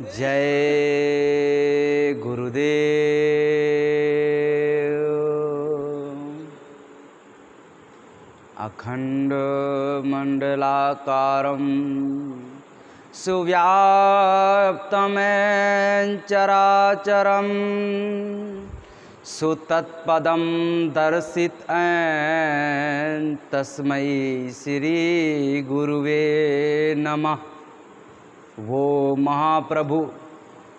जय गुरुदेव। अखंड मंडलाकारं सुव्याप्तमेन चराचरं सुतत्पदं दर्शितैन तस्मै श्री गुरुवे नमः। वो महाप्रभु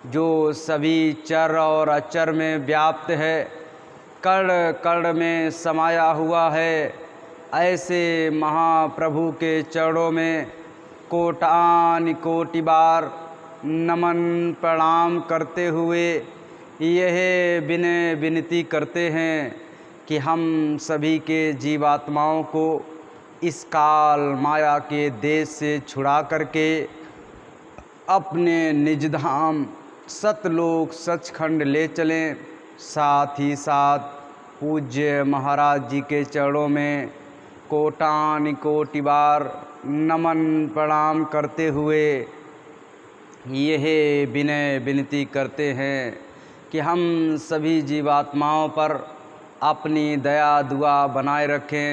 जो सभी चर और अचर में व्याप्त है, कण कण में समाया हुआ है, ऐसे महाप्रभु के चरणों में कोटान कोटि बार नमन प्रणाम करते हुए यह विनय विनती करते हैं कि हम सभी के जीवात्माओं को इस काल माया के देश से छुड़ा करके अपने निज धाम सतलोक सचखंड ले चलें। साथ ही साथ पूज्य महाराज जी के चरणों में कोटान कोटि बार नमन प्रणाम करते हुए यह विनय विनती करते हैं कि हम सभी जीवात्माओं पर अपनी दया दुआ बनाए रखें,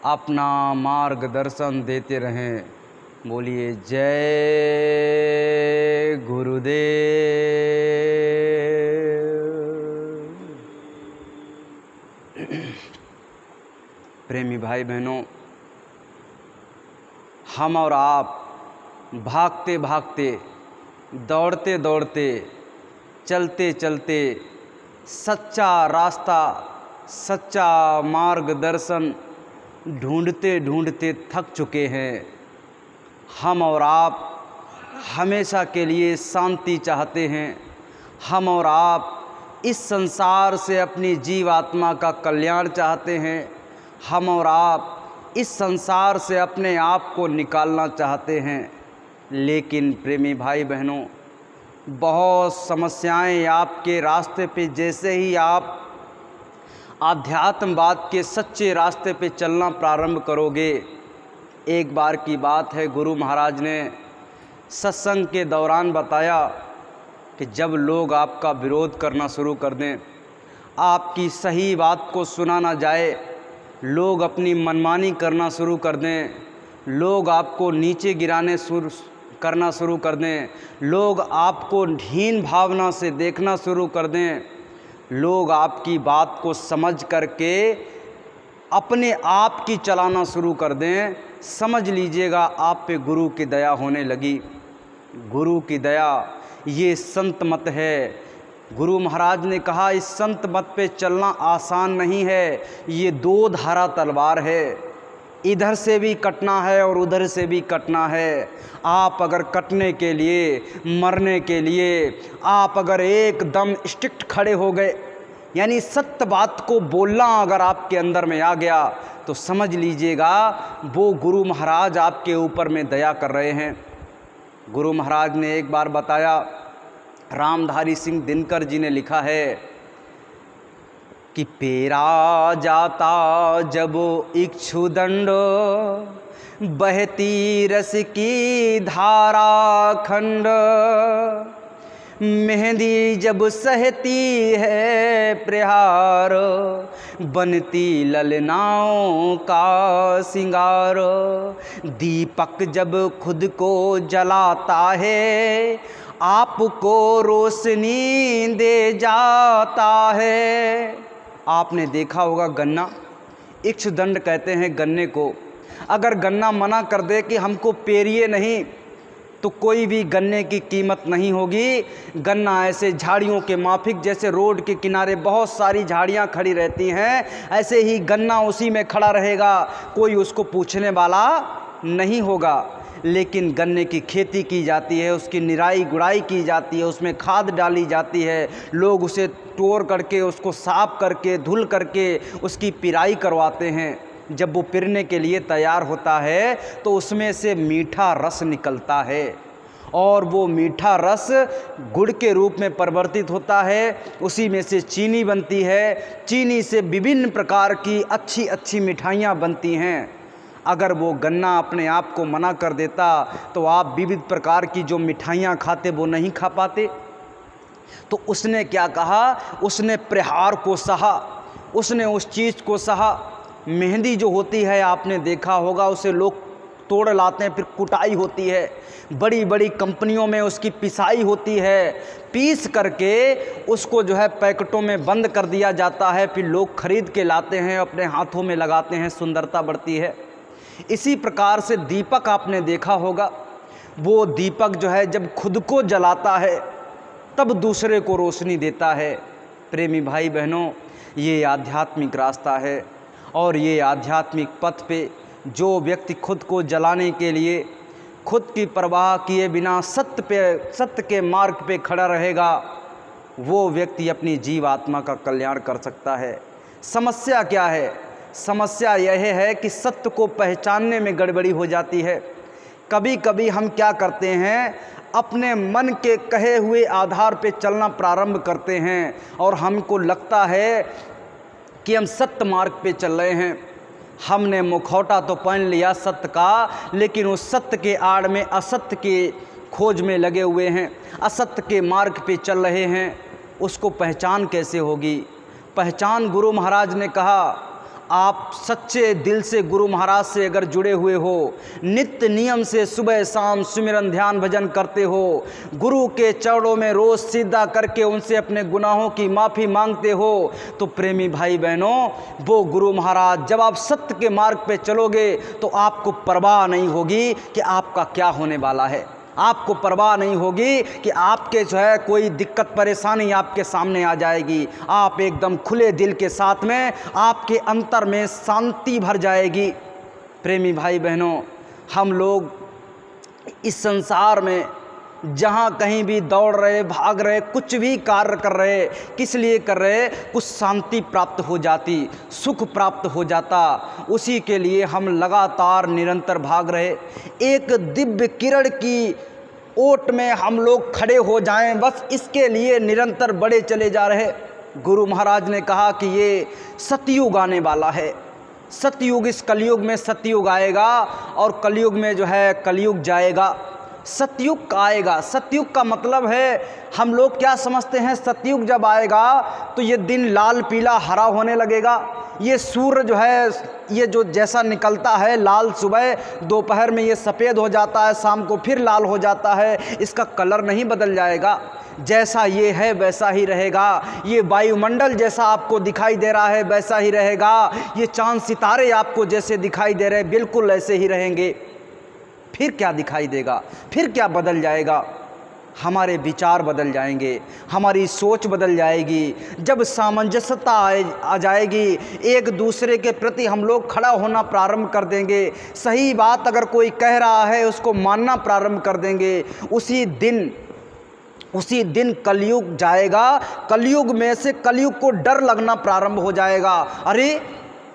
अपना मार्गदर्शन देते रहें। बोलिए जय गुरुदेव। प्रेमी भाई बहनों, हम और आप भागते भागते, दौड़ते दौड़ते, चलते चलते सच्चा रास्ता, सच्चा मार्गदर्शन ढूंढते ढूंढते थक चुके हैं। हम और आप हमेशा के लिए शांति चाहते हैं। हम और आप इस संसार से अपनी जीवात्मा का कल्याण चाहते हैं। हम और आप इस संसार से अपने आप को निकालना चाहते हैं। लेकिन प्रेमी भाई बहनों, बहुत समस्याएं आपके रास्ते पे, जैसे ही आप आध्यात्मवाद के सच्चे रास्ते पे चलना प्रारंभ करोगे। एक बार की बात है, गुरु महाराज ने सत्संग के दौरान बताया कि जब लोग आपका विरोध करना शुरू कर दें, आपकी सही बात को सुना ना जाए, लोग अपनी मनमानी करना शुरू कर दें, लोग आपको नीचे गिराने करना शुरू कर दें, लोग आपको हीन भावना से देखना शुरू कर दें, लोग आपकी बात को समझ करके अपने आप की चलाना शुरू कर दें, समझ लीजिएगा आप पे गुरु की दया होने लगी। गुरु की दया ये संत मत है। गुरु महाराज ने कहा इस संत मत पे चलना आसान नहीं है, ये दो धारा तलवार है, इधर से भी कटना है और उधर से भी कटना है। आप अगर कटने के लिए, मरने के लिए आप अगर एकदम स्ट्रिक्ट खड़े हो गए, यानी सत्य बात को बोलना अगर आपके अंदर में आ गया, तो समझ लीजिएगा वो गुरु महाराज आपके ऊपर में दया कर रहे हैं। गुरु महाराज ने एक बार बताया, रामधारी सिंह दिनकर जी ने लिखा है कि पेरा जाता जब इक्षुदंड, बहती रस की धारा खंड, मेहंदी जब सहती है प्रहार, बनती ललनाओं का सिंगार, दीपक जब खुद को जलाता है, आपको रोशनी दे जाता है। आपने देखा होगा गन्ना, इक्षुदंड कहते हैं गन्ने को। अगर गन्ना मना कर दे कि हमको पेरिए नहीं, तो कोई भी गन्ने की कीमत नहीं होगी। गन्ना ऐसे झाड़ियों के माफिक, जैसे रोड के किनारे बहुत सारी झाड़ियां खड़ी रहती हैं, ऐसे ही गन्ना उसी में खड़ा रहेगा, कोई उसको पूछने वाला नहीं होगा। लेकिन गन्ने की खेती की जाती है, उसकी निराई गुड़ाई की जाती है, उसमें खाद डाली जाती है, लोग उसे तोड़ करके, उसको साफ करके, धुल करके उसकी पिराई करवाते हैं। जब वो पिरने के लिए तैयार होता है तो उसमें से मीठा रस निकलता है, और वो मीठा रस गुड़ के रूप में परिवर्तित होता है। उसी में से चीनी बनती है, चीनी से विभिन्न प्रकार की अच्छी अच्छी मिठाइयाँ बनती हैं। अगर वो गन्ना अपने आप को मना कर देता तो आप विविध प्रकार की जो मिठाइयाँ खाते वो नहीं खा पाते। तो उसने क्या कहा, उसने प्रहार को सहा, उसने उस चीज़ को सहा। मेहंदी जो होती है आपने देखा होगा, उसे लोग तोड़ लाते हैं, फिर कुटाई होती है, बड़ी बड़ी कंपनियों में उसकी पिसाई होती है, पीस करके उसको जो है पैकेटों में बंद कर दिया जाता है, फिर लोग खरीद के लाते हैं, अपने हाथों में लगाते हैं, सुंदरता बढ़ती है। इसी प्रकार से दीपक आपने देखा होगा, वो दीपक जो है जब खुद को जलाता है तब दूसरे को रोशनी देता है। प्रेमी भाई बहनों, ये आध्यात्मिक रास्ता है और ये आध्यात्मिक पथ पे जो व्यक्ति खुद को जलाने के लिए खुद की परवाह किए बिना सत्य के मार्ग पे खड़ा रहेगा, वो व्यक्ति अपनी जीव आत्मा का कल्याण कर सकता है। समस्या क्या है? समस्या यह है कि सत्य को पहचानने में गड़बड़ी हो जाती है। कभी कभी हम क्या करते हैं, अपने मन के कहे हुए आधार पे चलना प्रारंभ करते हैं और हमको लगता है कि हम सत्य मार्ग पे चल रहे हैं। हमने मुखौटा तो पहन लिया सत्य का, लेकिन उस सत्य के आड़ में असत्य के खोज में लगे हुए हैं, असत्य के मार्ग पे चल रहे हैं। उसको पहचान कैसे होगी? पहचान, गुरु महाराज ने कहा, आप सच्चे दिल से गुरु महाराज से अगर जुड़े हुए हो, नित्य नियम से सुबह शाम सुमिरन ध्यान भजन करते हो, गुरु के चरणों में रोज़ सीधा करके उनसे अपने गुनाहों की माफ़ी मांगते हो, तो प्रेमी भाई बहनों, वो गुरु महाराज, जब आप सत्य के मार्ग पे चलोगे तो आपको परवाह नहीं होगी कि आपका क्या होने वाला है। आपको परवाह नहीं होगी कि आपके जो है कोई दिक्कत परेशानी आपके सामने आ जाएगी। आप एकदम खुले दिल के साथ में, आपके अंतर में शांति भर जाएगी। प्रेमी भाई बहनों, हम लोग इस संसार में जहाँ कहीं भी दौड़ रहे, भाग रहे, कुछ भी कार्य कर रहे, किस लिए कर रहे? कुछ शांति प्राप्त हो जाती, सुख प्राप्त हो जाता, उसी के लिए हम लगातार निरंतर भाग रहे। एक दिव्य किरण की ओट में हम लोग खड़े हो जाएं, बस इसके लिए निरंतर बढ़े चले जा रहे। गुरु महाराज ने कहा कि ये सतयुग आने वाला है। सतयुग, इस कलयुग में सतयुग आएगा और कलयुग में जो है कलयुग जाएगा, सतयुग आएगा। सतयुग का मतलब है, हम लोग क्या समझते हैं, सतयुग जब आएगा तो ये दिन लाल पीला हरा होने लगेगा। ये सूर्य जो है, ये जो जैसा निकलता है लाल सुबह, दोपहर में ये सफ़ेद हो जाता है, शाम को फिर लाल हो जाता है, इसका कलर नहीं बदल जाएगा। जैसा ये है वैसा ही रहेगा। ये वायुमंडल जैसा आपको दिखाई दे रहा है वैसा ही रहेगा। ये चांद सितारे आपको जैसे दिखाई दे रहे हैं बिल्कुल ऐसे ही रहेंगे। फिर क्या दिखाई देगा? फिर क्या बदल जाएगा? हमारे विचार बदल जाएंगे, हमारी सोच बदल जाएगी। जब सामंजस्यता आ जाएगी, एक दूसरे के प्रति हम लोग खड़ा होना प्रारंभ कर देंगे। सही बात अगर कोई कह रहा है उसको मानना प्रारंभ कर देंगे। उसी दिन कलयुग जाएगा। कलयुग में से कलयुग को डर लगना प्रारंभ हो जाएगा। अरे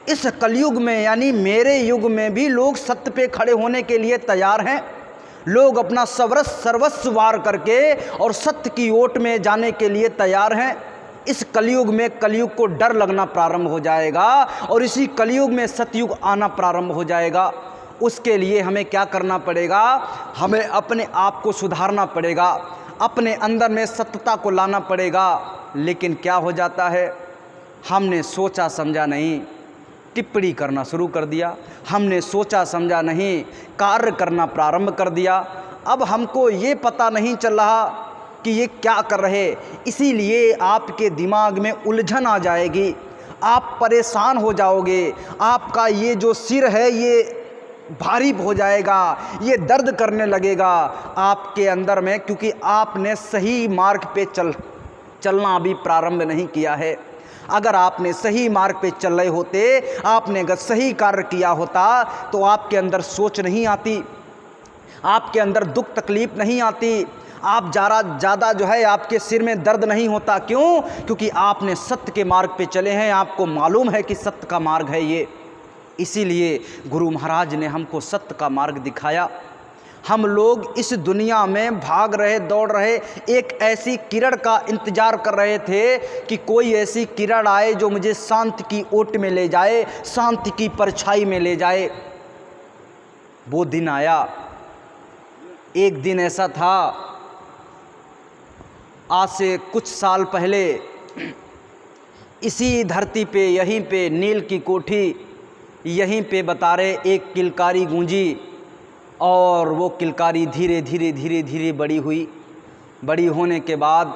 इस कलयुग में, यानी मेरे युग में भी लोग सत्य पे खड़े होने के लिए तैयार हैं। लोग अपना सर्वस्व वार करके और सत्य की ओट में जाने के लिए तैयार हैं। इस कलयुग में कलयुग को डर लगना प्रारंभ हो जाएगा और इसी कलयुग में सतयुग आना प्रारंभ हो जाएगा। उसके लिए हमें क्या करना पड़ेगा? हमें अपने आप को सुधारना पड़ेगा, अपने अंदर में सत्यता को लाना पड़ेगा। लेकिन क्या हो जाता है, हमने सोचा समझा नहीं, टिप्पणी करना शुरू कर दिया। हमने सोचा समझा नहीं, कार्य करना प्रारंभ कर दिया। अब हमको ये पता नहीं चल रहा कि ये क्या कर रहे, इसीलिए आपके दिमाग में उलझन आ जाएगी, आप परेशान हो जाओगे। आपका ये जो सिर है ये भारी हो जाएगा, ये दर्द करने लगेगा आपके अंदर में, क्योंकि आपने सही मार्ग पे चलना अभी प्रारंभ नहीं किया है। अगर आपने सही मार्ग पे चल रहे होते, आपने अगर सही कार्य किया होता तो आपके अंदर सोच नहीं आती, आपके अंदर दुख तकलीफ नहीं आती, आप ज़्यादा जो है आपके सिर में दर्द नहीं होता। क्यों? क्योंकि आपने सत्य के मार्ग पे चले हैं, आपको मालूम है कि सत्य का मार्ग है ये। इसीलिए गुरु महाराज ने हमको सत्य का मार्ग दिखाया। हम लोग इस दुनिया में भाग रहे, दौड़ रहे, एक ऐसी किरण का इंतजार कर रहे थे कि कोई ऐसी किरण आए जो मुझे शांति की ओट में ले जाए, शांति की परछाई में ले जाए। वो दिन आया। एक दिन ऐसा था, आज से कुछ साल पहले इसी धरती पे, यहीं पे नील की कोठी, यहीं पे बता रहे एक किलकारी गूंजी और वो किलकारी धीरे धीरे धीरे धीरे बड़ी हुई। बड़ी होने के बाद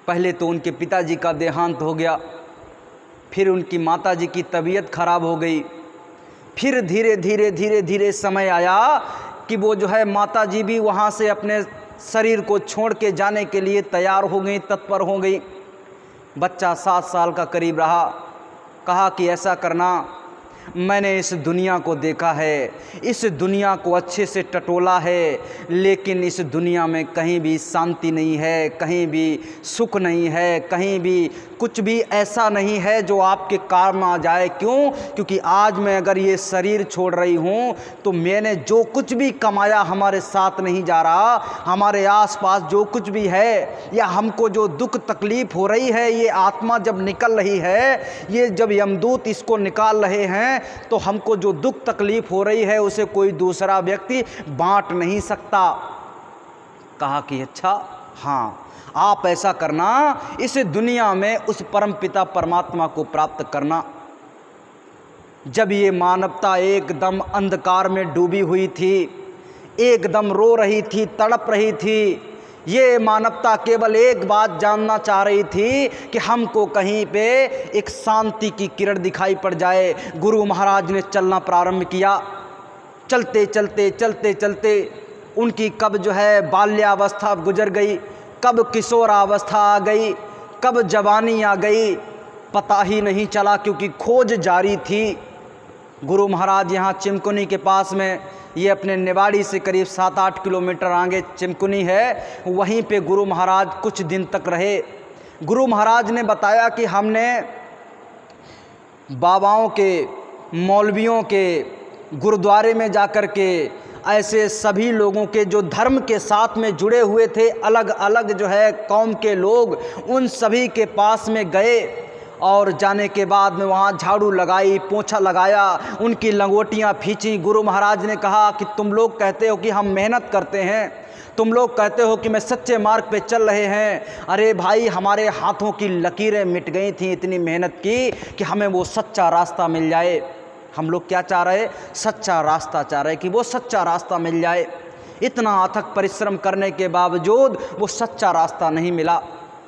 पहले तो उनके पिताजी का देहांत हो गया, फिर उनकी माताजी की तबीयत खराब हो गई, फिर धीरे धीरे धीरे धीरे समय आया कि वो जो है माताजी भी वहाँ से अपने शरीर को छोड़ के जाने के लिए तैयार हो गई, तत्पर हो गई। बच्चा 7 साल का करीब रहा। कहा कि ऐसा करना, मैंने इस दुनिया को देखा है, इस दुनिया को अच्छे से टटोला है, लेकिन इस दुनिया में कहीं भी शांति नहीं है, कहीं भी सुख नहीं है, कहीं भी कुछ भी ऐसा नहीं है जो आपके काम आ जाए। क्यों? क्योंकि आज मैं अगर ये शरीर छोड़ रही हूँ तो मैंने जो कुछ भी कमाया हमारे साथ नहीं जा रहा। हमारे आसपास जो कुछ भी है या हमको जो दुख तकलीफ़ हो रही है, ये आत्मा जब निकल रही है, ये जब यमदूत इसको निकाल रहे हैं, तो हमको जो दुख तकलीफ हो रही है उसे कोई दूसरा व्यक्ति बांट नहीं सकता। कहा कि अच्छा हाँ, आप ऐसा करना, इस दुनिया में उस परमपिता परमात्मा को प्राप्त करना। जब ये मानवता एकदम अंधकार में डूबी हुई थी, एकदम रो रही थी, तड़प रही थी, ये मानवता केवल एक बात जानना चाह रही थी कि हमको कहीं पे एक शांति की किरण दिखाई पड़ जाए। गुरु महाराज ने चलना प्रारंभ किया। चलते चलते चलते चलते उनकी कब जो है बाल्यावस्था गुजर गई, कब किशोरावस्था आ गई, कब जवानी आ गई, पता ही नहीं चला, क्योंकि खोज जारी थी। गुरु महाराज यहाँ चिमकुनी के पास में, ये अपने निवाड़ी से करीब 7-8 किलोमीटर आगे चिमकुनी है, वहीं पे गुरु महाराज कुछ दिन तक रहे। गुरु महाराज ने बताया कि हमने बाबाओं के, मौलवियों के गुरुद्वारे में जाकर के ऐसे सभी लोगों के जो धर्म के साथ में जुड़े हुए थे, अलग अलग जो है कौम के लोग, उन सभी के पास में गए और जाने के बाद में वहाँ झाड़ू लगाई, पोंछा लगाया, उनकी लंगोटियाँ खींची। गुरु महाराज ने कहा कि तुम लोग कहते हो कि हम मेहनत करते हैं, तुम लोग कहते हो कि मैं सच्चे मार्ग पे चल रहे हैं। अरे भाई, हमारे हाथों की लकीरें मिट गई थी, इतनी मेहनत की कि हमें वो सच्चा रास्ता मिल जाए। हम लोग क्या चाह रहे? सच्चा रास्ता चाह रहे कि वो सच्चा रास्ता मिल जाए। इतना अथक परिश्रम करने के बावजूद वो सच्चा रास्ता नहीं मिला।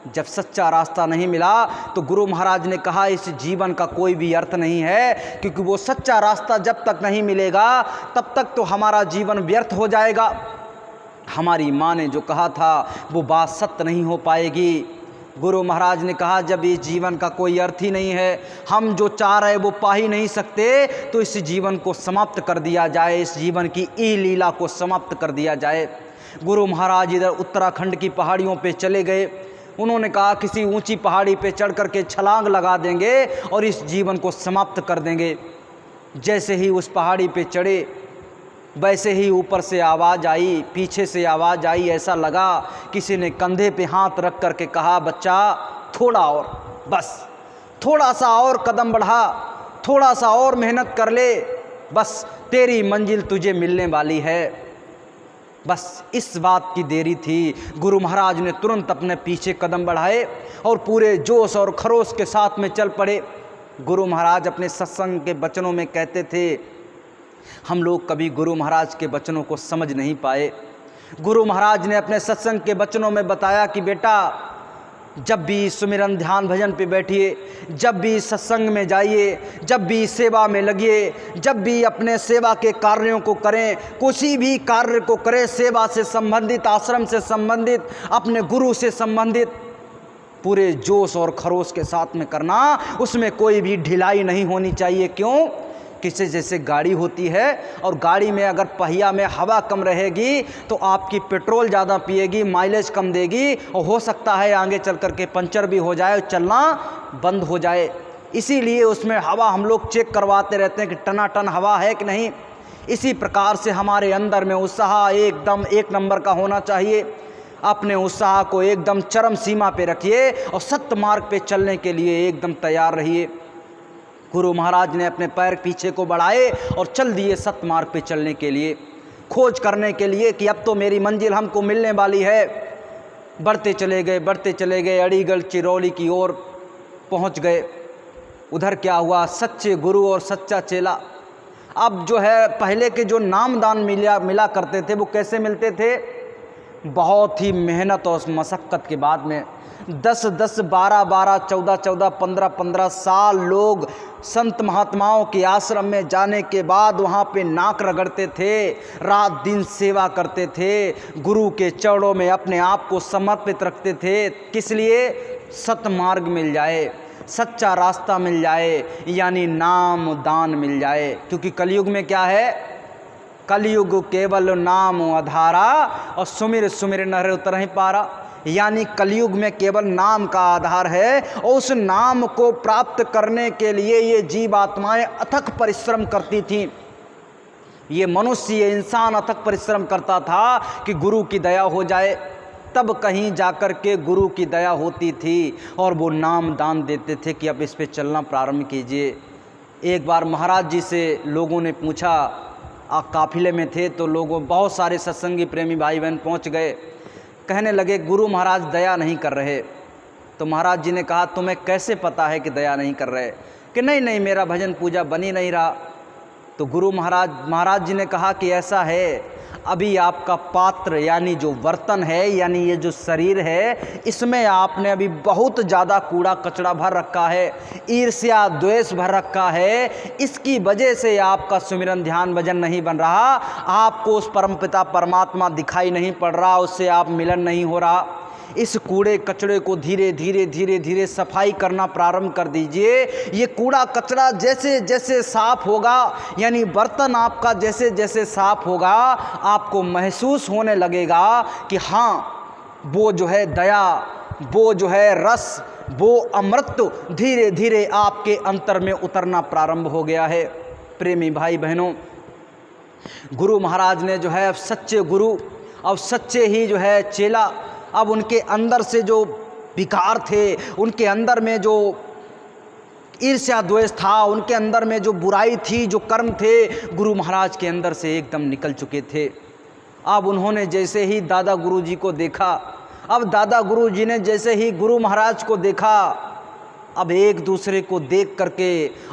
जब सच्चा रास्ता नहीं मिला तो गुरु महाराज ने कहा इस जीवन का कोई भी अर्थ नहीं है, क्योंकि वो सच्चा रास्ता जब तक नहीं मिलेगा तब तक तो हमारा जीवन व्यर्थ हो जाएगा। हमारी माँ ने जो कहा था वो बात सत्य नहीं हो पाएगी। गुरु महाराज ने कहा जब इस जीवन का कोई अर्थ ही नहीं है, हम जो चाह रहे वो पा ही नहीं सकते, तो इस जीवन को समाप्त कर दिया जाए, इस जीवन की ई लीला को समाप्त कर दिया जाए। गुरु महाराज इधर उत्तराखंड की पहाड़ियों पे चले गए। उन्होंने कहा किसी ऊंची पहाड़ी पे चढ़ कर के छलांग लगा देंगे और इस जीवन को समाप्त कर देंगे। जैसे ही उस पहाड़ी पे चढ़े, वैसे ही ऊपर से आवाज़ आई, पीछे से आवाज़ आई, ऐसा लगा किसी ने कंधे पे हाथ रख कर के कहा बच्चा थोड़ा और, बस थोड़ा सा और कदम बढ़ा, थोड़ा सा और मेहनत कर ले, बस तेरी मंजिल तुझे मिलने वाली है। बस इस बात की देरी थी। गुरु महाराज ने तुरंत अपने पीछे कदम बढ़ाए और पूरे जोश और खरोश के साथ में चल पड़े। गुरु महाराज अपने सत्संग के वचनों में कहते थे, हम लोग कभी गुरु महाराज के वचनों को समझ नहीं पाए। गुरु महाराज ने अपने सत्संग के वचनों में बताया कि बेटा, जब भी सुमिरन ध्यान भजन पे बैठिए, जब भी सत्संग में जाइए, जब भी सेवा में लगिए, जब भी अपने सेवा के कार्यों को करें, किसी भी कार्य को करें, सेवा से संबंधित, आश्रम से संबंधित, अपने गुरु से संबंधित, पूरे जोश और खरोश के साथ में करना, उसमें कोई भी ढिलाई नहीं होनी चाहिए। क्यों? किसी जैसे गाड़ी होती है और गाड़ी में अगर पहिया में हवा कम रहेगी तो आपकी पेट्रोल ज़्यादा पिएगी, माइलेज कम देगी और हो सकता है आगे चल कर के पंचर भी हो जाए, चलना बंद हो जाए। इसीलिए उसमें हवा हम लोग चेक करवाते रहते हैं कि टनाटन हवा है कि नहीं। इसी प्रकार से हमारे अंदर में उत्साह एकदम 1 नंबर का होना चाहिए। अपने उत्साह को एकदम चरम सीमा पे रखिए और सत्य मार्ग पे चलने के लिए एकदम तैयार रहिए। गुरु महाराज ने अपने पैर पीछे को बढ़ाए और चल दिए सतमार्ग पे चलने के लिए, खोज करने के लिए कि अब तो मेरी मंजिल हमको मिलने वाली है। बढ़ते चले गए, अलीगढ़ चिरौली की ओर पहुंच गए। उधर क्या हुआ, सच्चे गुरु और सच्चा चेला। अब जो है पहले के जो नामदान मिला करते थे वो कैसे मिलते थे, बहुत ही मेहनत और मशक्क़त के बाद में 10-10, 12-12, 14-14, 15-15 साल लोग संत महात्माओं के आश्रम में जाने के बाद वहाँ पे नाक रगड़ते थे, रात दिन सेवा करते थे, गुरु के चरणों में अपने आप को समर्पित रखते थे। किस लिए? सतमार्ग मिल जाए, सच्चा रास्ता मिल जाए, यानी नाम दान मिल जाए। क्योंकि कलयुग में क्या है, कलयुग केवल नाम आधारा और सुमिर सुमिर नर उतर ही पारा। यानी कलयुग में केवल नाम का आधार है और उस नाम को प्राप्त करने के लिए ये जीव आत्माएं अथक परिश्रम करती थीं। ये मनुष्य, ये इंसान अथक परिश्रम करता था कि गुरु की दया हो जाए, तब कहीं जाकर के गुरु की दया होती थी और वो नाम दान देते थे कि अब इस पे चलना प्रारंभ कीजिए। एक बार महाराज जी से लोगों ने पूछा, काफिले में थे तो लोगों, बहुत सारे सत्संगी प्रेमी भाई बहन पहुंच गए, कहने लगे गुरु महाराज दया नहीं कर रहे। तो महाराज जी ने कहा तुम्हें कैसे पता है कि दया नहीं कर रहे? कि नहीं मेरा भजन पूजा बन ही नहीं रहा। तो गुरु महाराज जी ने कहा कि ऐसा है, अभी आपका पात्र यानी जो बर्तन है, यानी ये जो शरीर है, इसमें आपने अभी बहुत ज़्यादा कूड़ा कचरा भर रखा है, ईर्ष्या द्वेष भर रखा है। इसकी वजह से आपका सुमिरन ध्यान भजन नहीं बन रहा, आपको उस परमपिता परमात्मा दिखाई नहीं पड़ रहा, उससे आप मिलन नहीं हो रहा। इस कूड़े कचड़े को धीरे धीरे सफाई करना प्रारंभ कर दीजिए। ये कूड़ा कचरा जैसे जैसे साफ होगा, यानी बर्तन आपका जैसे जैसे साफ होगा, आपको महसूस होने लगेगा कि हाँ, वो जो है दया, वो जो है रस, वो अमृत धीरे धीरे आपके अंतर में उतरना प्रारंभ हो गया है। प्रेमी भाई बहनों, गुरु महाराज ने जो है अब सच्चे गुरु, अब सच्चे ही जो है चेला, अब उनके अंदर से जो विकार थे, उनके अंदर में जो ईर्ष्या द्वेष था, उनके अंदर में जो बुराई थी, जो कर्म थे, गुरु महाराज के अंदर से एकदम निकल चुके थे। अब उन्होंने जैसे ही दादा गुरु जी को देखा, अब दादा गुरु जी ने जैसे ही गुरु महाराज को देखा, अब एक दूसरे को देख करके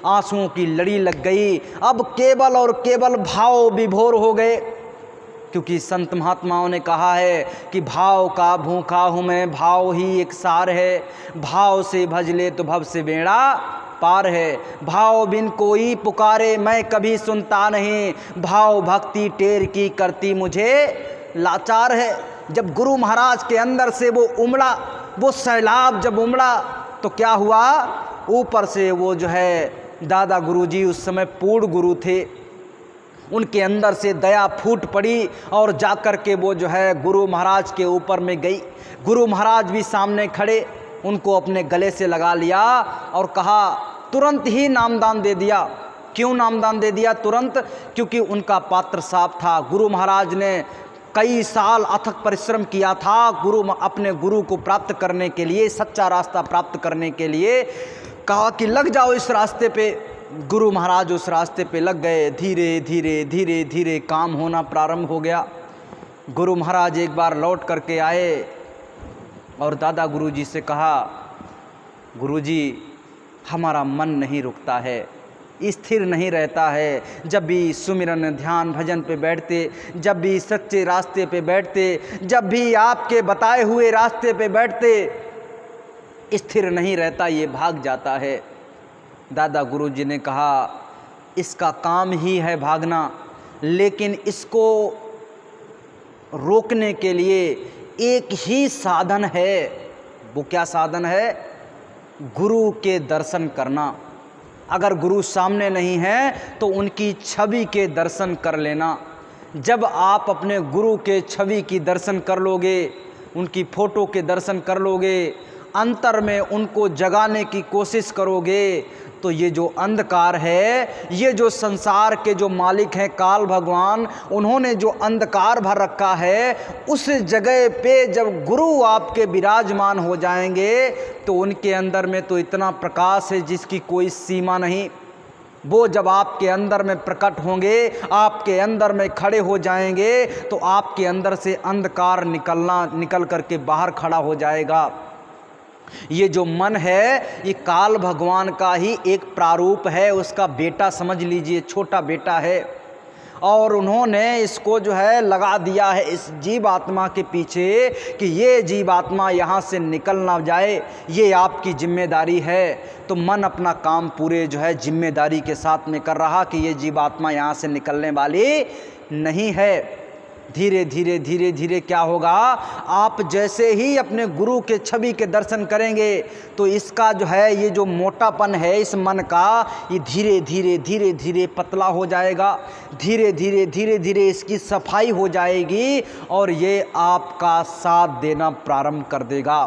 आंसुओं की लड़ी लग गई। अब केवल और केवल भाव विभोर हो गए, क्योंकि संत महात्माओं ने कहा है कि भाव का भूखा हूँ मैं, भाव ही एक सार है, भाव से भज ले तो भव से बेड़ा पार है, भाव बिन कोई पुकारे मैं कभी सुनता नहीं, भाव भक्ति टेर की करती मुझे लाचार है। जब गुरु महाराज के अंदर से वो उमड़ा, वो सैलाब जब उमड़ा, तो क्या हुआ, ऊपर से वो जो है दादा गुरुजी उस समय पूर्ण गुरु थे, उनके अंदर से दया फूट पड़ी और जाकर के वो जो है गुरु महाराज के ऊपर में गई। गुरु महाराज भी सामने खड़े, उनको अपने गले से लगा लिया और कहा, तुरंत ही नामदान दे दिया। क्यों नामदान दे दिया तुरंत? क्योंकि उनका पात्र साफ था। गुरु महाराज ने कई साल अथक परिश्रम किया था अपने गुरु को प्राप्त करने के लिए, सच्चा रास्ता प्राप्त करने के लिए। कहा कि लग जाओ इस रास्ते पे। गुरु महाराज उस रास्ते पे लग गए। धीरे धीरे काम होना प्रारंभ हो गया। गुरु महाराज एक बार लौट करके आए और दादा गुरुजी से कहा, गुरुजी हमारा मन नहीं रुकता है, स्थिर नहीं रहता है। जब भी सुमिरन ध्यान भजन पे बैठते, जब भी सच्चे रास्ते पे बैठते, जब भी आपके बताए हुए रास्ते पे बैठते, स्थिर नहीं रहता, ये भाग जाता है। दादा गुरुजी ने कहा, इसका काम ही है भागना, लेकिन इसको रोकने के लिए एक ही साधन है। वो क्या साधन है? गुरु के दर्शन करना। अगर गुरु सामने नहीं है तो उनकी छवि के दर्शन कर लेना। जब आप अपने गुरु के छवि की दर्शन कर लोगे, उनकी फ़ोटो के दर्शन कर लोगे, अंतर में उनको जगाने की कोशिश करोगे, तो ये जो अंधकार है, ये जो संसार के जो मालिक हैं काल भगवान, उन्होंने जो अंधकार भर रखा है, उस जगह पे जब गुरु आपके विराजमान हो जाएंगे तो उनके अंदर में तो इतना प्रकाश है जिसकी कोई सीमा नहीं। वो जब आपके अंदर में प्रकट होंगे, आपके अंदर में खड़े हो जाएंगे, तो आपके अंदर से अंधकार निकल करके बाहर खड़ा हो जाएगा। ये जो मन है ये काल भगवान का ही एक प्रारूप है, उसका बेटा समझ लीजिए, छोटा बेटा है। और उन्होंने इसको जो है लगा दिया है इस जीवात्मा के पीछे कि ये जीवात्मा यहाँ से निकल ना जाए, ये आपकी जिम्मेदारी है। तो मन अपना काम पूरे जो है जिम्मेदारी के साथ में कर रहा कि ये जीवात्मा यहाँ से निकलने वाली नहीं है। धीरे धीरे धीरे धीरे क्या होगा, आप जैसे ही अपने गुरु के छवि के दर्शन करेंगे तो इसका जो है ये जो मोटापन है इस मन का, ये धीरे धीरे धीरे धीरे पतला हो जाएगा, धीरे धीरे धीरे धीरे इसकी सफाई हो जाएगी और ये आपका साथ देना प्रारंभ कर देगा।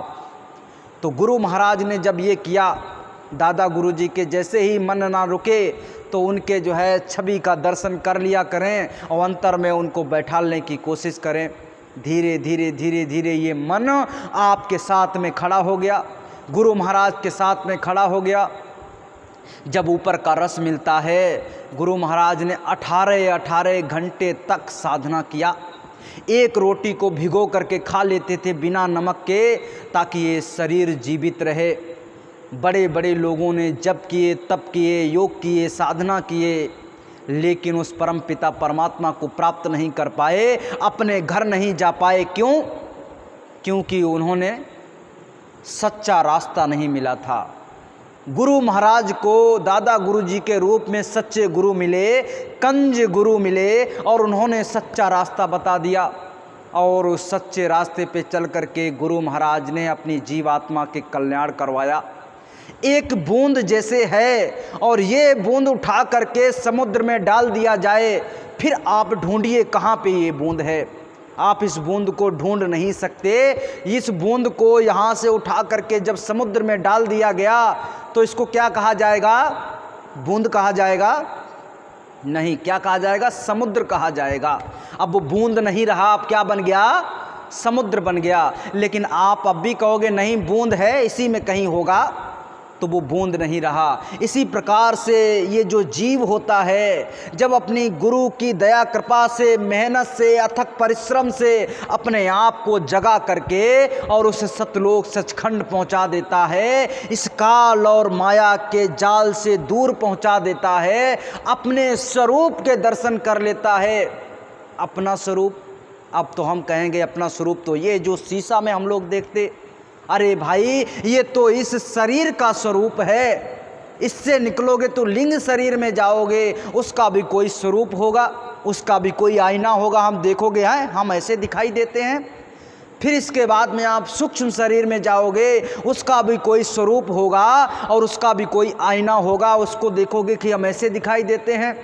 तो गुरु महाराज ने जब ये किया, दादा गुरु जी के जैसे ही मन ना रुके तो उनके जो है छवि का दर्शन कर लिया करें और अंतर में उनको बैठालने की कोशिश करें। धीरे धीरे धीरे धीरे ये मन आपके साथ में खड़ा हो गया, गुरु महाराज के साथ में खड़ा हो गया। जब ऊपर का रस मिलता है, गुरु महाराज ने 18 घंटे तक साधना किया। एक रोटी को भिगो करके खा लेते थे बिना नमक के, ताकि ये शरीर जीवित रहे। बड़े बड़े लोगों ने जप किए, तप किए, योग किए, साधना किए, लेकिन उस परम पिता परमात्मा को प्राप्त नहीं कर पाए, अपने घर नहीं जा पाए। क्यों? क्योंकि उन्होंने सच्चा रास्ता नहीं मिला था। गुरु महाराज को दादा गुरु जी के रूप में सच्चे गुरु मिले, कंज गुरु मिले और उन्होंने सच्चा रास्ता बता दिया। और उस सच्चे रास्ते पे चल करके गुरु महाराज ने अपनी जीवात्मा के कल्याण करवाया। एक बूंद जैसे है और ये बूंद उठा करके समुद्र में डाल दिया जाए, फिर आप ढूंढिए कहाँ पे ये बूंद है। आप इस बूंद को ढूंढ नहीं सकते। इस बूंद को यहाँ से उठा करके जब समुद्र में डाल दिया गया तो इसको क्या कहा जाएगा? बूंद कहा जाएगा? नहीं, क्या कहा जाएगा? समुद्र कहा जाएगा। अब वो बूंद नहीं रहा, अब क्या बन गया? समुद्र बन गया। लेकिन आप अब भी कहोगे नहीं, बूंद है, इसी में कहीं होगा, तो वो बूंद नहीं रहा। इसी प्रकार से ये जो जीव होता है, जब अपनी गुरु की दया कृपा से, मेहनत से, अथक परिश्रम से अपने आप को जगा करके और उस सतलोक सचखंड पहुंचा देता है, इस काल और माया के जाल से दूर पहुंचा देता है, अपने स्वरूप के दर्शन कर लेता है। अपना स्वरूप, अब तो हम कहेंगे अपना स्वरूप तो ये जो शीशा में हम लोग देखते, अरे भाई ये तो इस शरीर का स्वरूप है, इससे निकलोगे तो लिंग शरीर में जाओगे, उसका भी कोई स्वरूप होगा, उसका भी कोई आईना होगा। हम देखोगे हैं, हम ऐसे दिखाई देते हैं। फिर इसके बाद में आप सूक्ष्म शरीर में जाओगे, उसका भी कोई स्वरूप होगा और उसका भी कोई आईना होगा, उसको देखोगे कि हम ऐसे दिखाई देते हैं।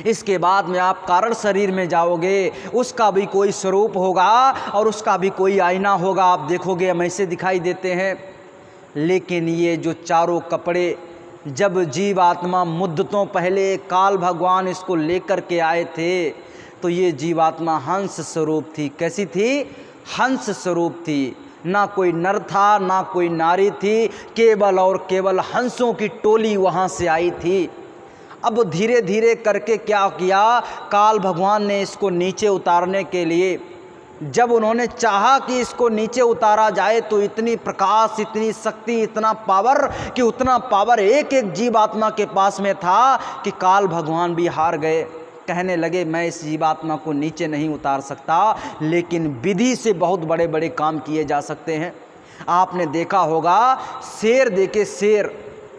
इसके बाद में आप कारण शरीर में जाओगे, उसका भी कोई स्वरूप होगा और उसका भी कोई आईना होगा, आप देखोगे हम ऐसे दिखाई देते हैं। लेकिन ये जो चारों कपड़े जब जीवात्मा मुद्दतों पहले काल भगवान इसको लेकर के आए थे, तो ये जीवात्मा हंस स्वरूप थी। कैसी थी? हंस स्वरूप थी। ना कोई नर था, ना कोई नारी थी, केवल और केवल हंसों की टोली वहाँ से आई थी। अब धीरे धीरे करके क्या किया, काल भगवान ने इसको नीचे उतारने के लिए, जब उन्होंने चाहा कि इसको नीचे उतारा जाए तो इतनी प्रकाश, इतनी शक्ति, इतना पावर कि उतना पावर एक एक जीवात्मा के पास में था कि काल भगवान भी हार गए। कहने लगे मैं इस जीवात्मा को नीचे नहीं उतार सकता, लेकिन विधि से बहुत बड़े बड़े काम किए जा सकते हैं। आपने देखा होगा, शेर देखे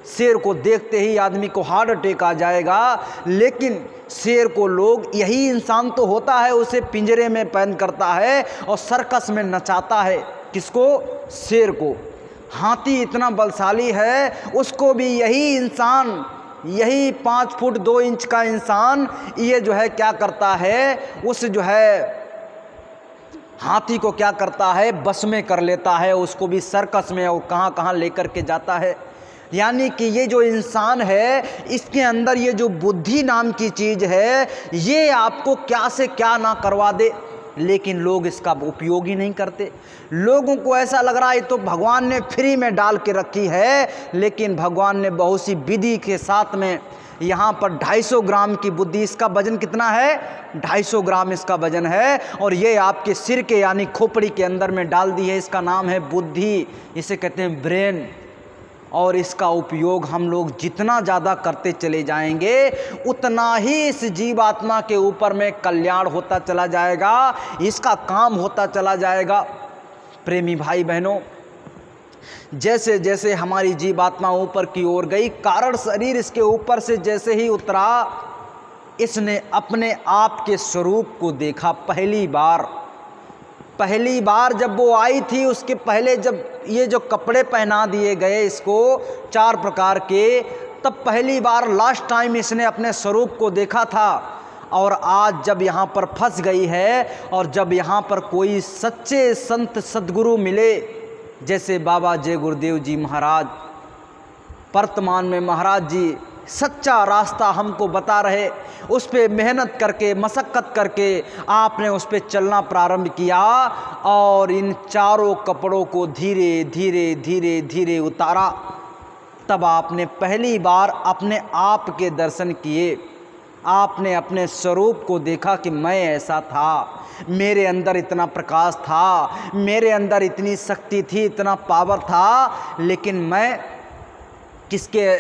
शेर को देखते ही आदमी को हार्ट अटैक आ जाएगा, लेकिन शेर को लोग, यही इंसान तो होता है, उसे पिंजरे में बंद करता है और सर्कस में नचाता है। किसको? शेर को। हाथी इतना बलशाली है, उसको भी यही इंसान, यही 5 फुट 2 इंच का इंसान, ये जो है क्या करता है, उस जो है हाथी को क्या करता है, बस में कर लेता है, उसको भी सर्कस में और कहाँ कहाँ लेकर के जाता है। यानी कि ये जो इंसान है, इसके अंदर ये जो बुद्धि नाम की चीज़ है, ये आपको क्या से क्या ना करवा दे, लेकिन लोग इसका उपयोग ही नहीं करते। लोगों को ऐसा लग रहा है तो भगवान ने फ्री में डाल के रखी है, लेकिन भगवान ने बहुत सी विधि के साथ में यहाँ पर 250 ग्राम की बुद्धि, इसका वजन कितना है? 250 ग्राम इसका वजन है। और ये आपके सिर के यानी खोपड़ी के अंदर में डाल दी है। इसका नाम है बुद्धि, इसे कहते हैं ब्रेन। और इसका उपयोग हम लोग जितना ज़्यादा करते चले जाएंगे उतना ही इस जीवात्मा के ऊपर में कल्याण होता चला जाएगा, इसका काम होता चला जाएगा। प्रेमी भाई बहनों, जैसे जैसे हमारी जीवात्मा ऊपर की ओर गई, कारण शरीर इसके ऊपर से जैसे ही उतरा, इसने अपने आप के स्वरूप को देखा पहली बार जब वो आई थी। उसके पहले जब ये जो कपड़े पहना दिए गए इसको 4 प्रकार के, तब पहली बार लास्ट टाइम इसने अपने स्वरूप को देखा था। और आज जब यहाँ पर फंस गई है और जब यहाँ पर कोई सच्चे संत सद्गुरु मिले, जैसे बाबा जय गुरुदेव जी महाराज, वर्तमान में महाराज जी सच्चा रास्ता हमको बता रहे, उस पर मेहनत करके मशक्क़त करके आपने उस पर चलना प्रारंभ किया और इन चारों कपड़ों को धीरे धीरे धीरे धीरे उतारा। तब आपने पहली बार अपने आप के दर्शन किए, आपने अपने स्वरूप को देखा कि मैं ऐसा था, मेरे अंदर इतना प्रकाश था, मेरे अंदर इतनी शक्ति थी, इतना पावर था, लेकिन मैं किसके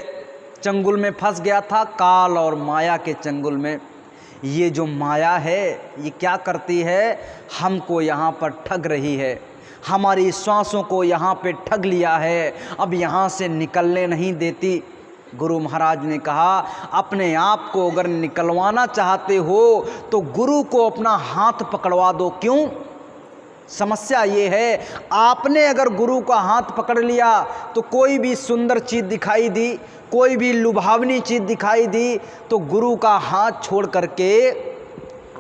चंगुल में फंस गया था? काल और माया के चंगुल में। ये जो माया है ये क्या करती है? हमको यहाँ पर ठग रही है, हमारी श्वासों को यहाँ पे ठग लिया है, अब यहाँ से निकलने नहीं देती। गुरु महाराज ने कहा, अपने आप को अगर निकलवाना चाहते हो तो गुरु को अपना हाथ पकड़वा दो। क्यों? समस्या ये है, आपने अगर गुरु का हाथ पकड़ लिया तो कोई भी सुंदर चीज़ दिखाई दी, कोई भी लुभावनी चीज़ दिखाई दी, तो गुरु का हाथ छोड़ करके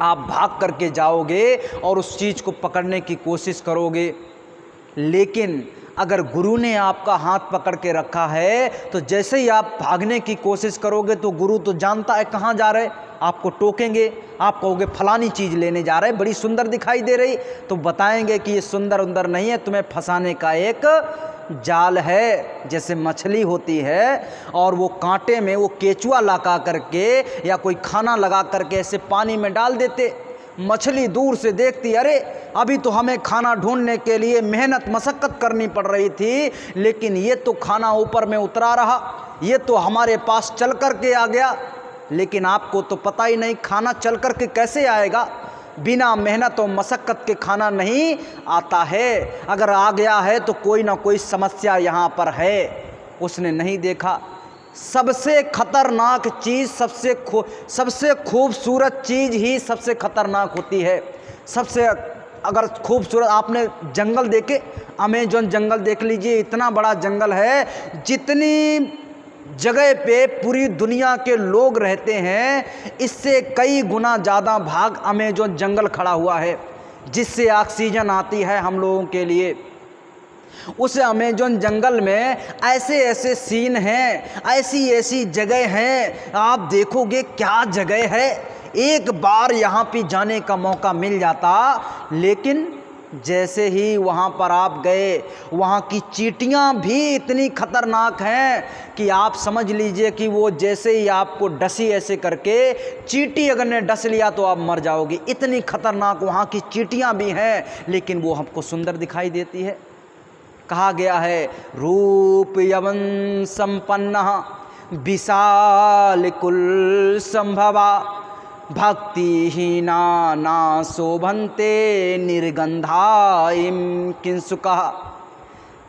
आप भाग करके जाओगे और उस चीज़ को पकड़ने की कोशिश करोगे। लेकिन अगर गुरु ने आपका हाथ पकड़ के रखा है तो जैसे ही आप भागने की कोशिश करोगे तो गुरु तो जानता है कहाँ जा रहे, आपको टोकेंगे, आप कहोगे फलानी चीज़ लेने जा रहे, बड़ी सुंदर दिखाई दे रही, तो बताएंगे कि ये सुंदर उंदर नहीं है, तुम्हें फंसाने का एक जाल है। जैसे मछली होती है और वो कांटे में वो केचुआ लगा करके या कोई खाना लगा करके ऐसे पानी में डाल देते, मछली दूर से देखती, अरे अभी तो हमें खाना ढूंढने के लिए मेहनत मशक्क़त करनी पड़ रही थी, लेकिन ये तो खाना ऊपर में उतरा रहा, ये तो हमारे पास चल कर के आ गया। लेकिन आपको तो पता ही नहीं खाना चल कर के कैसे आएगा, बिना मेहनत और मशक्क़त के खाना नहीं आता है। अगर आ गया है तो कोई ना कोई समस्या यहाँ पर है, उसने नहीं देखा। सबसे खतरनाक चीज़, सबसे खूबसूरत चीज़ ही सबसे खतरनाक होती है। सबसे अगर खूबसूरत, आपने जंगल देखे, अमेज़न जंगल देख लीजिए, इतना बड़ा जंगल है, जितनी जगह पे पूरी दुनिया के लोग रहते हैं इससे कई गुना ज़्यादा भाग अमेज़न जंगल खड़ा हुआ है, जिससे ऑक्सीजन आती है हम लोगों के लिए। उस अमेज़न जंगल में ऐसे ऐसे सीन हैं, ऐसी ऐसी जगह हैं, आप देखोगे क्या जगह है, एक बार यहाँ पे जाने का मौका मिल जाता। लेकिन जैसे ही वहाँ पर आप गए, वहाँ की चींटियाँ भी इतनी खतरनाक हैं कि आप समझ लीजिए कि वो जैसे ही आपको डसी ऐसे करके, चींटी अगर ने डस लिया तो आप मर जाओगे, इतनी खतरनाक वहाँ की चींटियाँ भी हैं, लेकिन वो हमको सुंदर दिखाई देती है। कहा गया है, रूप यवन संपन्न विशाल कुल संभवा, भक्तिहीना ना शोभन्ते निर्गंधाइम किंसुका।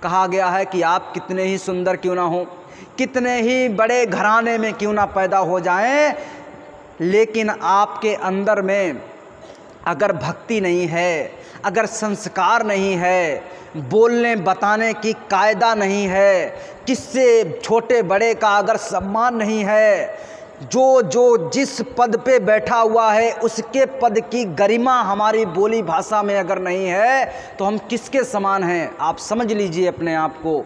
कहा गया है कि आप कितने ही सुंदर क्यों ना हो, कितने ही बड़े घराने में क्यों ना पैदा हो जाएं, लेकिन आपके अंदर में अगर भक्ति नहीं है, अगर संस्कार नहीं है, बोलने बताने की कायदा नहीं है, किससे छोटे बड़े का अगर सम्मान नहीं है, जो जिस पद पे बैठा हुआ है उसके पद की गरिमा हमारी बोली भाषा में अगर नहीं है तो हम किसके समान हैं? आप समझ लीजिए अपने आप को।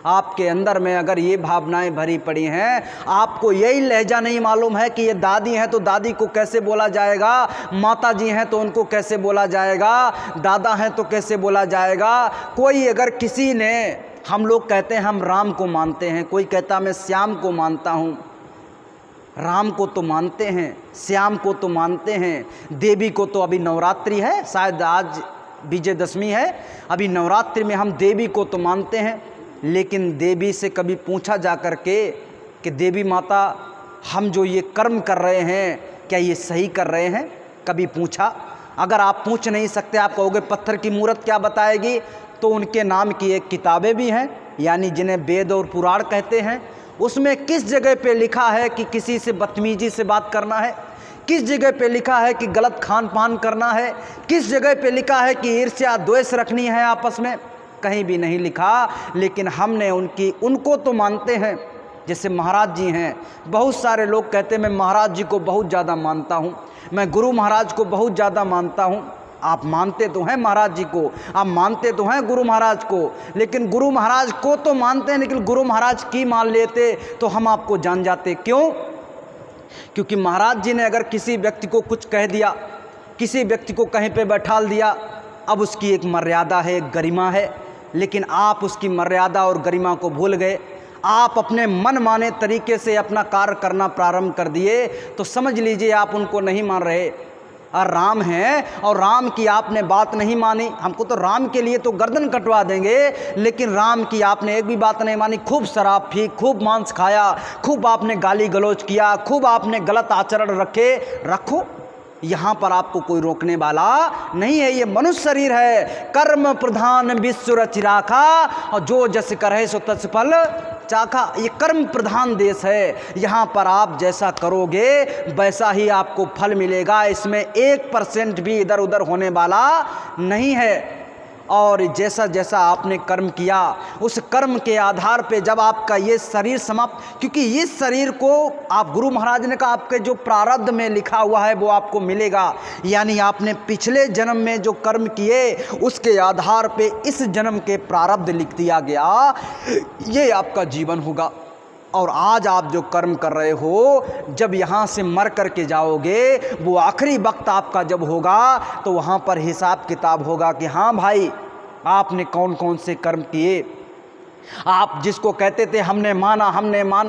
आपके अंदर में अगर ये भावनाएं भरी पड़ी हैं, आपको यही लहजा नहीं मालूम है कि ये दादी हैं तो दादी को कैसे बोला जाएगा, माता जी हैं तो उनको कैसे बोला जाएगा, दादा हैं तो कैसे बोला जाएगा। कोई अगर किसी ने, हम लोग कहते हैं हम राम को मानते हैं, कोई कहता मैं श्याम को मानता हूँ, राम को तो मानते हैं, श्याम को तो मानते हैं, देवी को तो अभी नवरात्रि है, शायद आज विजयदशमी है, अभी नवरात्रि में हम देवी को तो मानते हैं। लेकिन देवी से कभी पूछा जा कर के कि देवी माता हम जो ये कर्म कर रहे हैं क्या ये सही कर रहे हैं? कभी पूछा? अगर आप पूछ नहीं सकते, आप कहोगे पत्थर की मूरत क्या बताएगी, तो उनके नाम की एक किताबें भी हैं, यानी जिन्हें वेद और पुराण कहते हैं। उसमें किस जगह पे लिखा है कि किसी से बदतमीजी से बात करना है, किस जगह पे लिखा है कि गलत खान पान करना है, किस जगह पे लिखा है कि ईर्ष्या द्वेष रखनी है आपस में? कहीं भी नहीं लिखा। लेकिन हमने उनको तो मानते हैं। जैसे महाराज जी हैं, बहुत सारे लोग कहते हैं मैं महाराज जी को बहुत ज़्यादा मानता हूँ, मैं गुरु महाराज को बहुत ज़्यादा मानता हूँ। आप मानते तो हैं महाराज जी को, आप मानते तो हैं गुरु महाराज को, लेकिन गुरु महाराज को तो मानते हैं, लेकिन गुरु महाराज की मान लेते तो हम आपको जान जाते। क्यों? क्योंकि महाराज जी ने अगर किसी व्यक्ति को कुछ कह दिया, किसी व्यक्ति को कहीं पे बैठाल दिया, अब उसकी एक मर्यादा है, एक गरिमा है, लेकिन आप उसकी मर्यादा और गरिमा को भूल गए। आप अपने मन माने तरीके से अपना कार्य करना प्रारंभ कर दिए, तो समझ लीजिए आप उनको नहीं मान रहे। और राम हैं और राम की आपने बात नहीं मानी, हमको तो राम के लिए तो गर्दन कटवा देंगे, लेकिन राम की आपने एक भी बात नहीं मानी। खूब शराब पी, खूब मांस खाया, खूब आपने गाली गलौज किया, खूब आपने गलत आचरण रखो, यहाँ पर आपको कोई रोकने वाला नहीं है। ये मनुष्य शरीर है, कर्म प्रधान विश्व रचि राखा, और जो जस करहे सो तस फल चाखा। ये कर्म प्रधान देश है, यहाँ पर आप जैसा करोगे वैसा ही आपको फल मिलेगा। इसमें 1% भी इधर उधर होने वाला नहीं है। और जैसा जैसा आपने कर्म किया, उस कर्म के आधार पे जब आपका ये शरीर समाप्त, क्योंकि इस शरीर को आप, गुरु महाराज ने कहा आपके जो प्रारब्ध में लिखा हुआ है वो आपको मिलेगा। यानी आपने पिछले जन्म में जो कर्म किए उसके आधार पे इस जन्म के प्रारब्ध लिख दिया गया, ये आपका जीवन होगा। और आज आप जो कर्म कर रहे हो, जब यहाँ से मर कर के जाओगे, वो आखिरी वक्त आपका जब होगा, तो वहाँ पर हिसाब किताब होगा कि हाँ भाई आपने कौन कौन से कर्म किए। आप जिसको कहते थे हमने माना,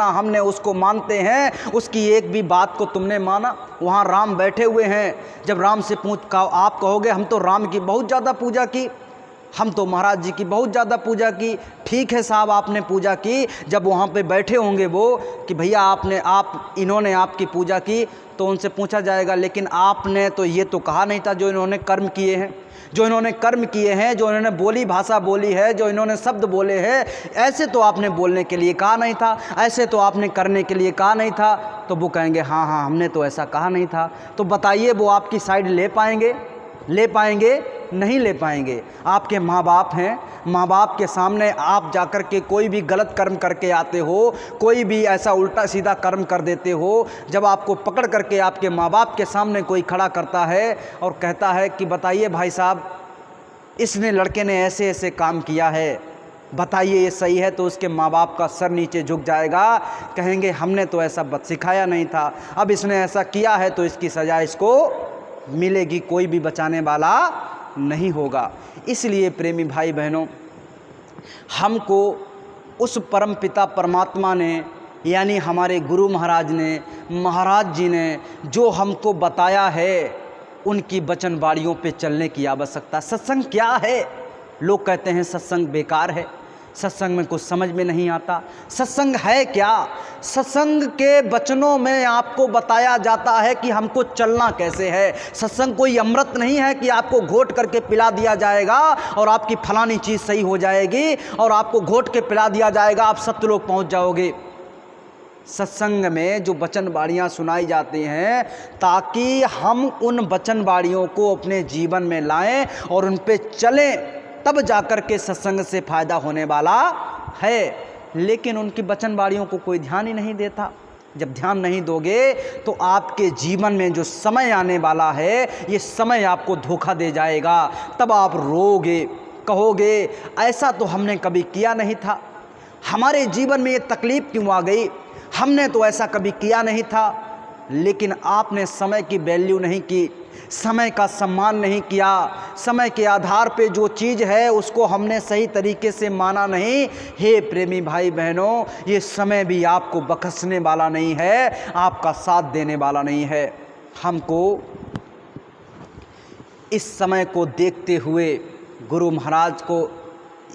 हमने उसको मानते हैं, उसकी एक भी बात को तुमने माना। वहाँ राम बैठे हुए हैं, जब राम से आप कहोगे हम तो राम की बहुत ज़्यादा पूजा की, हम तो महाराज जी की बहुत ज़्यादा पूजा की। ठीक है साहब, आपने पूजा की। जब वहाँ पे बैठे होंगे वो कि भैया इन्होंने आपकी पूजा की, तो उनसे पूछा जाएगा लेकिन आपने तो ये तो कहा नहीं था जो इन्होंने कर्म किए हैं, जो इन्होंने कर्म किए हैं, जो इन्होंने बोली भाषा बोली है, जो इन्होंने शब्द बोले हैं, ऐसे तो आपने बोलने के लिए कहा नहीं था, ऐसे तो आपने करने के लिए कहा नहीं था। तो वो कहेंगे हाँ हमने तो ऐसा कहा नहीं था। तो बताइए वो आपकी साइड ले पाएंगे? नहीं ले पाएंगे। आपके माँ बाप हैं, माँ बाप के सामने आप जाकर के कोई भी गलत कर्म करके आते हो, कोई भी ऐसा उल्टा सीधा कर्म कर देते हो, जब आपको पकड़ करके आपके माँ बाप के सामने कोई खड़ा करता है और कहता है कि बताइए भाई साहब इसने लड़के ने ऐसे ऐसे काम किया है, बताइए ये सही है, तो उसके माँ बाप का सर नीचे झुक जाएगा, कहेंगे हमने तो ऐसा सिखाया नहीं था, अब इसने ऐसा किया है तो इसकी सज़ा इसको मिलेगी, कोई भी बचाने वाला नहीं होगा। इसलिए प्रेमी भाई बहनों, हमको उस परम पिता परमात्मा ने, यानी हमारे गुरु महाराज ने, महाराज जी ने जो हमको बताया है, उनकी वचन वाणियों पे चलने की आवश्यकता। सत्संग क्या है? लोग कहते हैं सत्संग बेकार है, सत्संग में कुछ समझ में नहीं आता। सत्संग है क्या? सत्संग के वचनों में आपको बताया जाता है कि हमको चलना कैसे है। सत्संग कोई अमृत नहीं है कि आपको घोट करके पिला दिया जाएगा और आपकी फलानी चीज़ सही हो जाएगी और आपको घोट के पिला दिया जाएगा, आप सत्यलोक पहुंच जाओगे। सत्संग में जो वचनवाणियाँ सुनाई जाती हैं, ताकि हम उन वचनवाणियों को अपने जीवन में लाएं और उन पे चलें, तब जाकर के सत्संग से फ़ायदा होने वाला है। लेकिन उनकी वचनवाणियों को कोई ध्यान ही नहीं देता। जब ध्यान नहीं दोगे तो आपके जीवन में जो समय आने वाला है, ये समय आपको धोखा दे जाएगा। तब आप रोगे, कहोगे ऐसा तो हमने कभी किया नहीं था, हमारे जीवन में ये तकलीफ़ क्यों आ गई, हमने तो ऐसा कभी किया नहीं था। लेकिन आपने समय की वैल्यू नहीं की, समय का सम्मान नहीं किया, समय के आधार पे जो चीज़ है उसको हमने सही तरीके से माना नहीं। हे प्रेमी भाई बहनों, ये समय भी आपको बख्शने वाला नहीं है, आपका साथ देने वाला नहीं है। हमको इस समय को देखते हुए गुरु महाराज को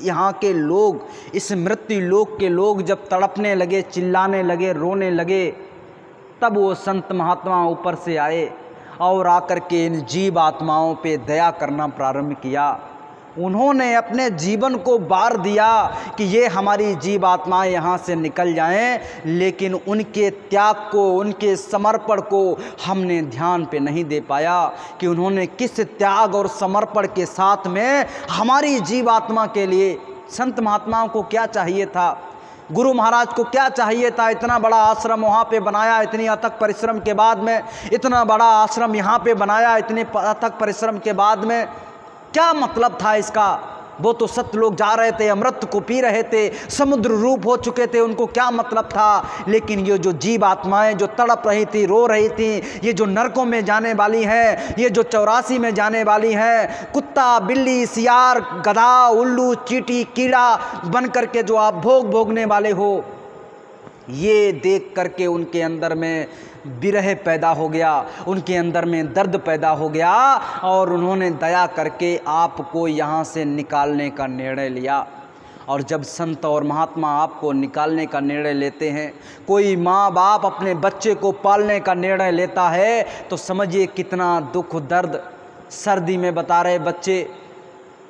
यहाँ के लोग, इस मृत्यु लोक के लोग जब तड़पने लगे, चिल्लाने लगे, रोने लगे, तब वो संत महात्मा ऊपर से आए और आकर के इन जीव आत्माओं पे दया करना प्रारंभ किया। उन्होंने अपने जीवन को बार दिया कि ये हमारी जीव आत्माएं यहाँ से निकल जाएं, लेकिन उनके त्याग को, उनके समर्पण को हमने ध्यान पे नहीं दे पाया कि उन्होंने किस त्याग और समर्पण के साथ में हमारी जीव आत्मा के लिए। संत महात्माओं को क्या चाहिए था, गुरु महाराज को क्या चाहिए था? इतना बड़ा आश्रम वहाँ पे बनाया, इतनी अथक परिश्रम के बाद में इतना बड़ा आश्रम यहाँ पे बनाया, इतने अथक परिश्रम के बाद में क्या मतलब था इसका? वो तो सत लोग जा रहे थे, अमृत को पी रहे थे, समुद्र रूप हो चुके थे, उनको क्या मतलब था? लेकिन ये जो जीव आत्माएं जो तड़प रही थी, रो रही थी, ये जो नरकों में जाने वाली हैं, ये जो 84 में जाने वाली हैं, कुत्ता, बिल्ली, सियार, गधा, उल्लू, चींटी, कीड़ा बन करके जो आप भोग भोगने वाले हो, ये देख करके उनके अंदर में विरह पैदा हो गया, उनके अंदर में दर्द पैदा हो गया और उन्होंने दया करके आपको यहाँ से निकालने का निर्णय लिया। और जब संत और महात्मा आपको निकालने का निर्णय लेते हैं, कोई माँ बाप अपने बच्चे को पालने का निर्णय लेता है, तो समझिए कितना दुख दर्द। सर्दी में बता रहे बच्चे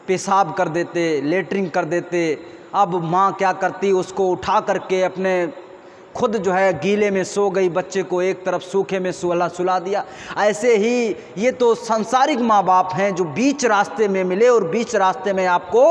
पेशाब कर देते, लेटरिन कर देते, अब माँ क्या करती, उसको उठा करके अपने खुद जो है गीले में सो गई, बच्चे को एक तरफ सूखे में सुला दिया। ऐसे ही ये तो सांसारिक माँ बाप हैं जो बीच रास्ते में मिले और बीच रास्ते में आपको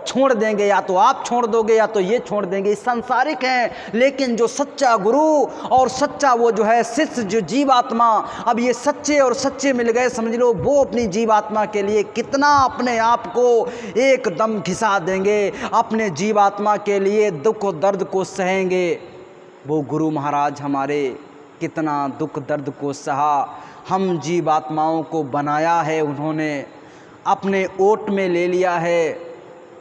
छोड़ देंगे, या तो आप छोड़ दोगे या तो ये छोड़ देंगे, सांसारिक हैं। लेकिन जो सच्चा गुरु और सच्चा वो जो है शिष्य, जो जीवात्मा, अब ये सच्चे और सच्चे मिल गए, समझ लो वो अपनी जीवात्मा के लिए कितना अपने आप को एकदम घिसा देंगे, अपने जीवात्मा के लिए दुख और दर्द को सहेंगे। वो गुरु महाराज हमारे कितना दुख दर्द को सहा, हम जीवात्माओं को बनाया है, उन्होंने अपने ओट में ले लिया है।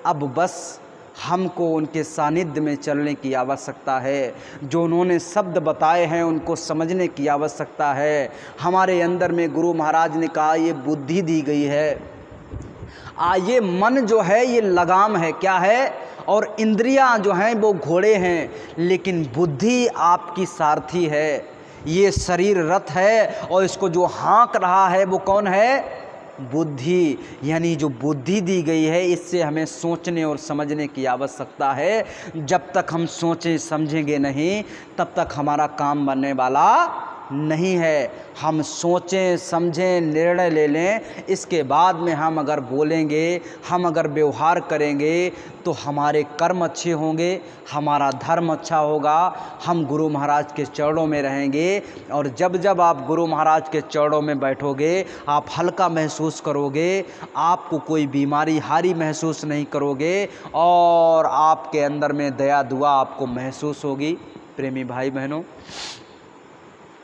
अब बस हमको उनके सानिध्य में चलने की आवश्यकता है, जो उन्होंने शब्द बताए हैं उनको समझने की आवश्यकता है। हमारे अंदर में गुरु महाराज ने कहा ये बुद्धि दी गई है, ये मन जो है ये लगाम है, क्या है, और इंद्रियां जो हैं वो घोड़े हैं, लेकिन बुद्धि आपकी सारथी है। ये शरीर रथ है और इसको जो हाँक रहा है वो कौन है? बुद्धि। यानी जो बुद्धि दी गई है, इससे हमें सोचने और समझने की आवश्यकता है। जब तक हम सोचें समझेंगे नहीं, तब तक हमारा काम बनने वाला नहीं है। हम सोचें समझें, निर्णय ले लें, इसके बाद में हम अगर बोलेंगे, हम अगर व्यवहार करेंगे तो हमारे कर्म अच्छे होंगे, हमारा धर्म अच्छा होगा, हम गुरु महाराज के चरणों में रहेंगे। और जब जब आप गुरु महाराज के चरणों में बैठोगे, आप हल्का महसूस करोगे, आपको कोई बीमारी हारी महसूस नहीं करोगे और आपके अंदर में दया दुआ आपको महसूस होगी। प्रेमी भाई बहनों,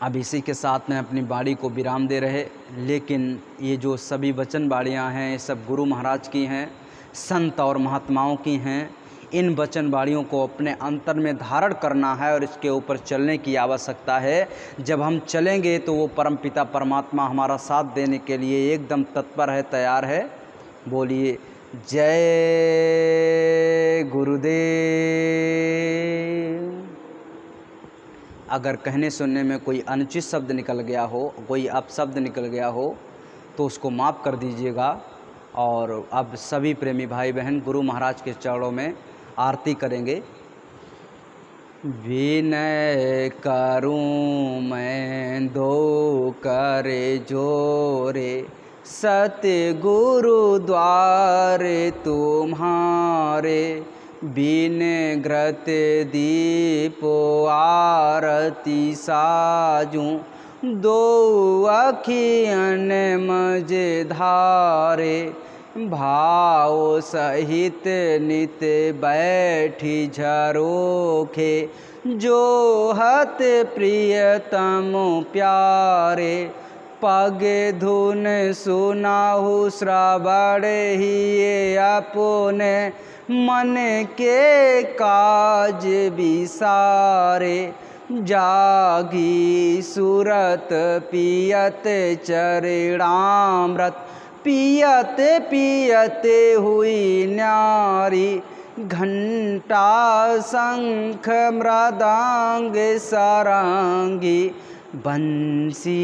अब इसी के साथ में अपनी बाड़ी को विराम दे रहे, लेकिन ये जो सभी वचन बाड़ियाँ हैं ये सब गुरु महाराज की हैं, संत और महात्माओं की हैं। इन वचन बाड़ियों को अपने अंतर में धारण करना है और इसके ऊपर चलने की आवश्यकता है। जब हम चलेंगे तो वो परमपिता परमात्मा हमारा साथ देने के लिए एकदम तत्पर है, तैयार है। बोलिए जय गुरुदेव। अगर कहने सुनने में कोई अनुचित शब्द निकल गया हो, कोई अपशब्द निकल गया हो, तो उसको माफ़ कर दीजिएगा। और अब सभी प्रेमी भाई बहन गुरु महाराज के चरणों में आरती करेंगे। विनय करूं मैं दो करे जोरे, सतगुरु द्वारे तुम्हारे, बिन घृत दीपो आरती साजूं, दो अखियन मज धारे, भाव सहित नित बैठी झरोखे, जो हत प्रियतम प्यारे, पगे धुन सुनाहु श्रवण ही अपने मन के काज विसारे। जागी सूरत पियत चरणामृत पियत पियत हुई न्यारी। घंटा शंख मृदंग सारंगी बंसी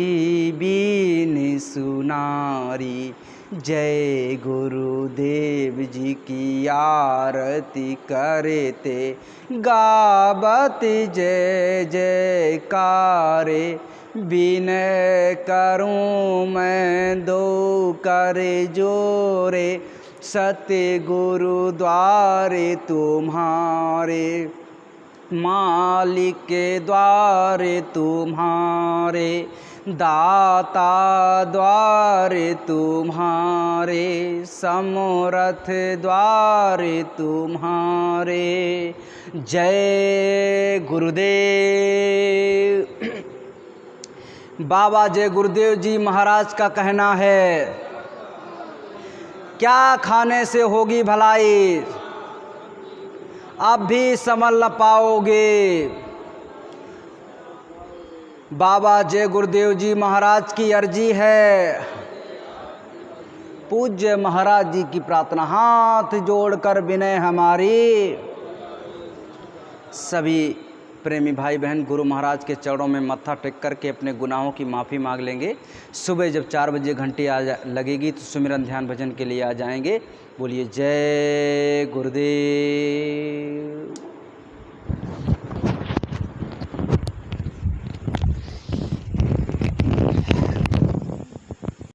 बीन सुनारी। जय गुरुदेव जी की आरती करते गावत जय जयकारे। विनय करूं मैं दो कर जोरे सत्य गुरुद्वारे तुम्हारे। मालिक के द्वारे तुम्हारे दाता द्वारे तुम्हारे समरथ द्वारे तुम्हारे। जय गुरुदेव। बाबा जय गुरुदेव जी महाराज का कहना है, क्या खाने से होगी भलाई, अब भी संभल न पाओगे। बाबा जय गुरुदेव जी महाराज की अर्जी है, पूज्य महाराज जी की प्रार्थना, हाथ जोड़कर विनय हमारी। सभी प्रेमी भाई बहन गुरु महाराज के चरणों में मत्था टेक करके अपने गुनाहों की माफ़ी मांग लेंगे। सुबह जब 4 बजे घंटी लगेगी तो सुमिरन ध्यान भजन के लिए आ जाएंगे। बोलिए जय